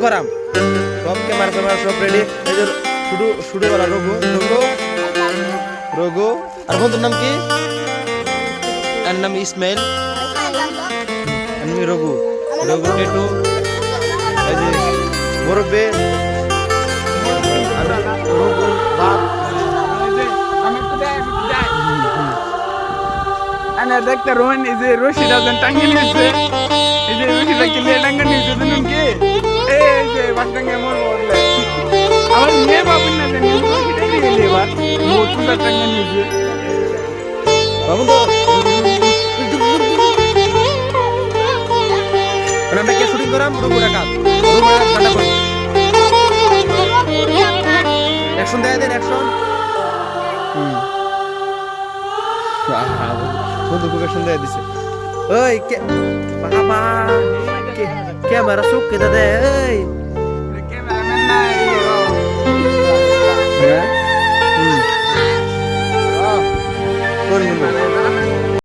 করাম সব camera camera সব রেডি এই যে শুরু শুরু করা রঘু রঘু রঘু আর বন্ধুর নাম কি এর নাম ইসমাইল আমি রঘু রঘু টেটু এই যে মুরব্বি রঘু বাপ ana দেখতে রোহন এই যে রশিদা যেন টাঙ্গি নিয়েছে এই যে রশিদা কিলে টাঙ্গি নিয়েছে শুনুন কি এই যে বাসটাঙ্গে মোর বললে আমার মেয়ে বাবুন না জানি রশিদা দিয়ে গেলে এবার মোর তুলা টাঙ্গি নিয়েছে বাবু তো আমরা কে শুটিং করাম রঘুটা কাজ রঘুটা গানা কর অ্যাকশন দেয় দেন অ্যাকশন বন্ধু অ্যাকশন দেয় দিছে ওই কে বাবা ক্যামেরা চোখ কেটে দেয় এই